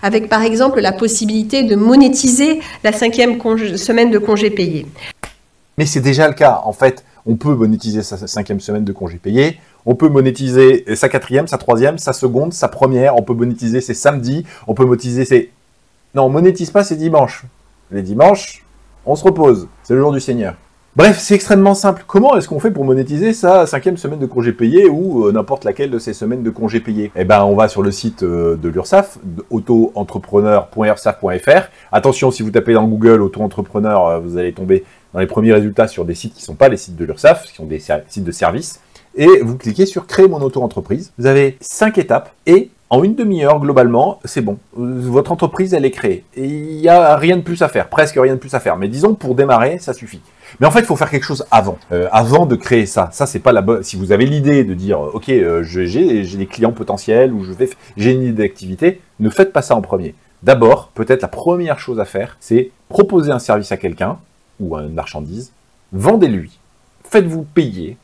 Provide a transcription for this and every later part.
avec par exemple la possibilité de monétiser la 5e semaine de congé payé. Mais c'est déjà le cas. En fait, on peut monétiser sa 5e semaine de congé payé, on peut monétiser sa 4e, sa 3e, sa seconde, sa première, on peut monétiser ses samedis, on peut monétiser ses... Non, on monétise pas ses dimanches. Les dimanches, on se repose. C'est le jour du Seigneur. Bref, c'est extrêmement simple. Comment est-ce qu'on fait pour monétiser sa 5e semaine de congé payé ou n'importe laquelle de ces semaines de congé payé? Eh ben, on va sur le site de l'URSSAF, auto-entrepreneur.ursaf.fr. Attention, si vous tapez dans Google auto-entrepreneur, vous allez tomber dans les premiers résultats sur des sites qui ne sont pas les sites de l'URSSAF, qui sont des sites de services. Et vous cliquez sur « Créer mon auto-entreprise ». Vous avez 5 étapes et en une demi-heure, globalement, c'est bon. Votre entreprise, elle est créée. Et il n'y a rien de plus à faire, presque rien de plus à faire. Mais disons, pour démarrer, ça suffit. Mais en fait, il faut faire quelque chose avant. Avant de créer ça. Ça, c'est pas la bonne... Si vous avez l'idée de dire, OK, j'ai des clients potentiels ou j'ai une idée d'activité, ne faites pas ça en premier. D'abord, peut-être la première chose à faire, c'est proposer un service à quelqu'un ou une marchandise. Vendez-lui. Faites-vous payer.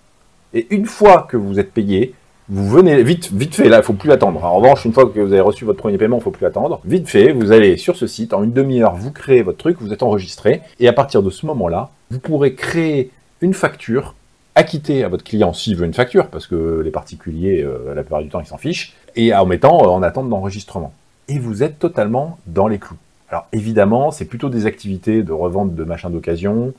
Et une fois que vous êtes payé, vous venez, vite fait, là, il ne faut plus attendre. En revanche, une fois que vous avez reçu votre premier paiement, il ne faut plus attendre. Vite fait, vous allez sur ce site, en une demi-heure, vous créez votre truc, vous êtes enregistré, et à partir de ce moment-là, vous pourrez créer une facture, acquitter à votre client s'il veut une facture, parce que les particuliers, la plupart du temps, ils s'en fichent, et en mettant en attente d'enregistrement. Et vous êtes totalement dans les clous. Alors évidemment, c'est plutôt des activités de revente de machins d'occasion,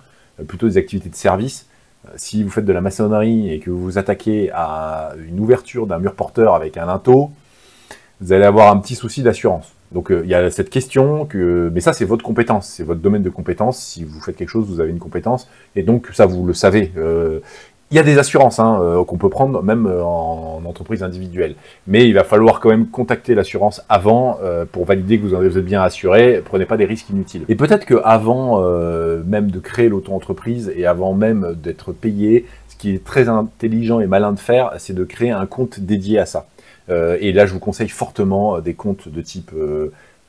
plutôt des activités de service. Si vous faites de la maçonnerie et que vous vous attaquez à une ouverture d'un mur porteur avec un linteau, vous allez avoir un petit souci d'assurance. Donc il y a cette question, mais ça c'est votre compétence, c'est votre domaine de compétence. Si vous faites quelque chose, vous avez une compétence, et donc ça vous le savez. Il y a des assurances qu'on peut prendre même en entreprise individuelle. Mais il va falloir quand même contacter l'assurance avant pour valider que vous êtes bien assuré. Prenez pas des risques inutiles. Et peut-être qu'avant même de créer l'auto-entreprise et avant même d'être payé, ce qui est très intelligent et malin de faire, c'est de créer un compte dédié à ça. Et là, je vous conseille fortement des comptes de type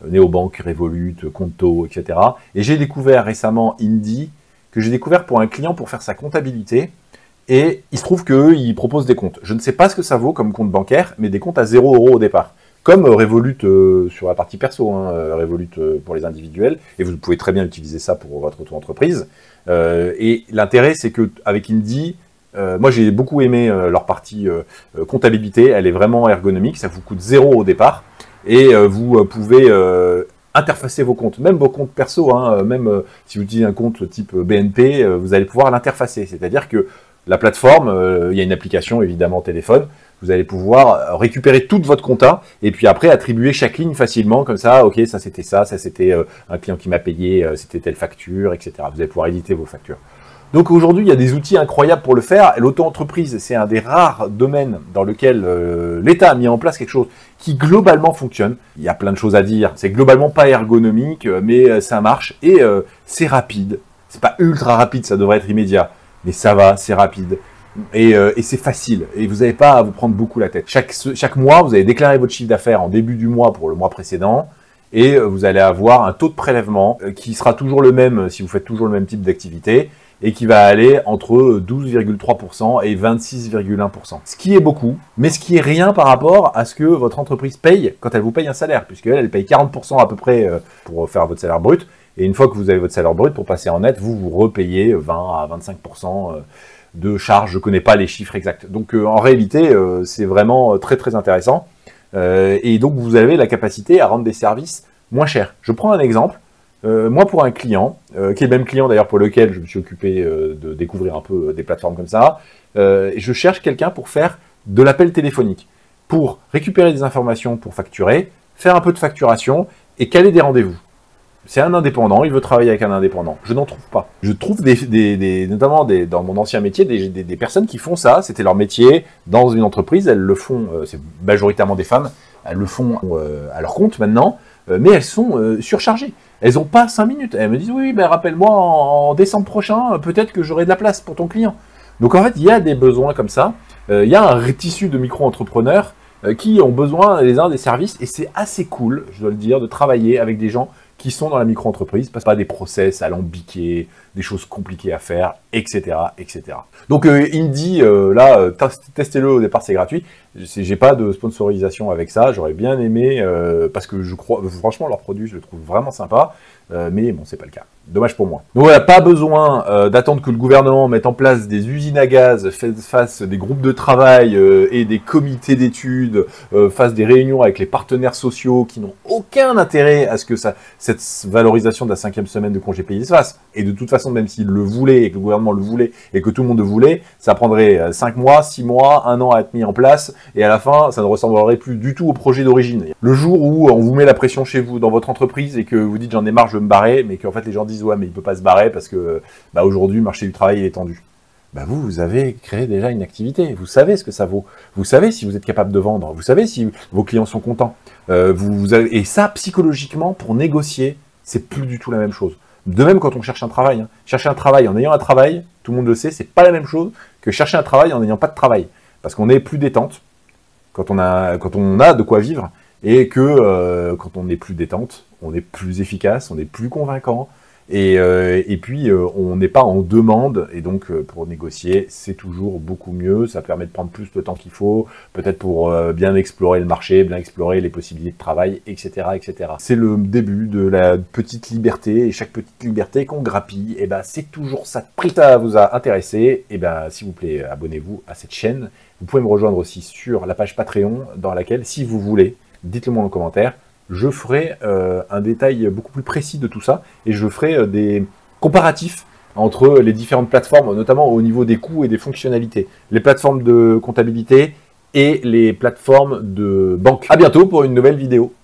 Néobank, Revolut, Conto, etc. Et j'ai découvert récemment Indy, que j'ai découvert pour un client pour faire sa comptabilité. Et il se trouve qu'il propose des comptes. Je ne sais pas ce que ça vaut comme compte bancaire, mais des comptes à 0 € au départ. Comme Revolut sur la partie perso, Revolut pour les individuels. Et vous pouvez très bien utiliser ça pour votre auto-entreprise. Et l'intérêt, c'est qu'avec Indy, moi j'ai beaucoup aimé leur partie comptabilité. Elle est vraiment ergonomique, ça vous coûte 0 € au départ. Et vous pouvez interfacer vos comptes, même vos comptes perso. Même si vous utilisez un compte type BNP, vous allez pouvoir l'interfacer. C'est-à-dire que la plateforme, il y a une application évidemment téléphone, vous allez pouvoir récupérer toute votre compta et puis après attribuer chaque ligne facilement comme ça, ok ça c'était un client qui m'a payé, c'était telle facture, etc. Vous allez pouvoir éditer vos factures. Donc aujourd'hui il y a des outils incroyables pour le faire. L'auto-entreprise c'est un des rares domaines dans lequel l'État a mis en place quelque chose qui globalement fonctionne. Il y a plein de choses à dire, c'est globalement pas ergonomique mais ça marche et c'est rapide. C'est pas ultra rapide, ça devrait être immédiat. Mais ça va, c'est rapide. Et c'est facile. Et vous n'avez pas à vous prendre beaucoup la tête. Chaque mois, vous allez déclarer votre chiffre d'affaires en début du mois pour le mois précédent. Et vous allez avoir un taux de prélèvement qui sera toujours le même si vous faites toujours le même type d'activité. Et qui va aller entre 12,3% et 26,1%. Ce qui est beaucoup, mais ce qui est rien par rapport à ce que votre entreprise paye quand elle vous paye un salaire. Puisqu'elle paye 40% à peu près pour faire votre salaire brut. Et une fois que vous avez votre salaire brut, pour passer en net, vous repayez 20 à 25% de charges. Je ne connais pas les chiffres exacts. Donc en réalité, c'est vraiment très très intéressant. Et donc vous avez la capacité à rendre des services moins chers. Je prends un exemple. Moi, pour un client, qui est le même client d'ailleurs pour lequel je me suis occupé de découvrir un peu des plateformes comme ça, je cherche quelqu'un pour faire de l'appel téléphonique, pour récupérer des informations pour facturer, faire un peu de facturation et caler des rendez-vous. C'est un indépendant, il veut travailler avec un indépendant. Je n'en trouve pas. Je trouve notamment dans mon ancien métier, des personnes qui font ça. C'était leur métier dans une entreprise. Elles le font, c'est majoritairement des femmes, elles le font à leur compte maintenant, mais elles sont surchargées. Elles n'ont pas 5 minutes. Elles me disent, oui, ben, rappelle-moi en décembre prochain, peut-être que j'aurai de la place pour ton client. Donc en fait, il y a des besoins comme ça. Il y a un tissu de micro-entrepreneurs qui ont besoin les uns des services. Et c'est assez cool, je dois le dire, de travailler avec des gens qui sont dans la micro-entreprise, pas des process alambiqués, des choses compliquées à faire, etc. etc. Donc Indy, là, testez-le au départ, c'est gratuit. J'ai pas de sponsorisation avec ça, j'aurais bien aimé, parce que je crois, franchement, leur produit, je le trouve vraiment sympa, mais bon, c'est pas le cas. Dommage pour moi. Donc voilà, pas besoin d'attendre que le gouvernement mette en place des usines à gaz, fasse des groupes de travail et des comités d'études, fasse des réunions avec les partenaires sociaux qui n'ont aucun intérêt à ce que cette valorisation de la 5e semaine de congé payé se fasse. Et de toute façon, même s'il le voulait, et que le gouvernement le voulait, et que tout le monde le voulait, ça prendrait 5 mois, 6 mois, 1 an à être mis en place, et à la fin, ça ne ressemblerait plus du tout au projet d'origine. Le jour où on vous met la pression chez vous, dans votre entreprise, et que vous dites j'en ai marre, je veux me barrer, mais qu'en fait les gens disent ouais mais il peut pas se barrer parce que aujourd'hui le marché du travail il est tendu. Vous avez créé déjà une activité, vous savez ce que ça vaut, vous savez si vous êtes capable de vendre, vous savez si vos clients sont contents. Et ça, psychologiquement, pour négocier, c'est plus du tout la même chose. De même quand on cherche un travail. Chercher un travail en ayant un travail, tout le monde le sait, c'est pas la même chose que chercher un travail en n'ayant pas de travail. Parce qu'on est plus détente quand on a de quoi vivre, et que quand on est plus détente, on est plus efficace, on est plus convaincant, et puis on n'est pas en demande, et donc pour négocier, c'est toujours beaucoup mieux, ça permet de prendre plus le temps qu'il faut, peut-être pour bien explorer le marché, bien explorer les possibilités de travail, etc. etc. C'est le début de la petite liberté, et chaque petite liberté qu'on grappille, et c'est toujours ça. Si ça vous a intéressé, et s'il vous plaît, abonnez-vous à cette chaîne. Vous pouvez me rejoindre aussi sur la page Patreon, dans laquelle, si vous voulez, dites-le moi en commentaire, je ferai un détail beaucoup plus précis de tout ça, et je ferai des comparatifs entre les différentes plateformes, notamment au niveau des coûts et des fonctionnalités. Les plateformes de comptabilité et les plateformes de banque. À bientôt pour une nouvelle vidéo.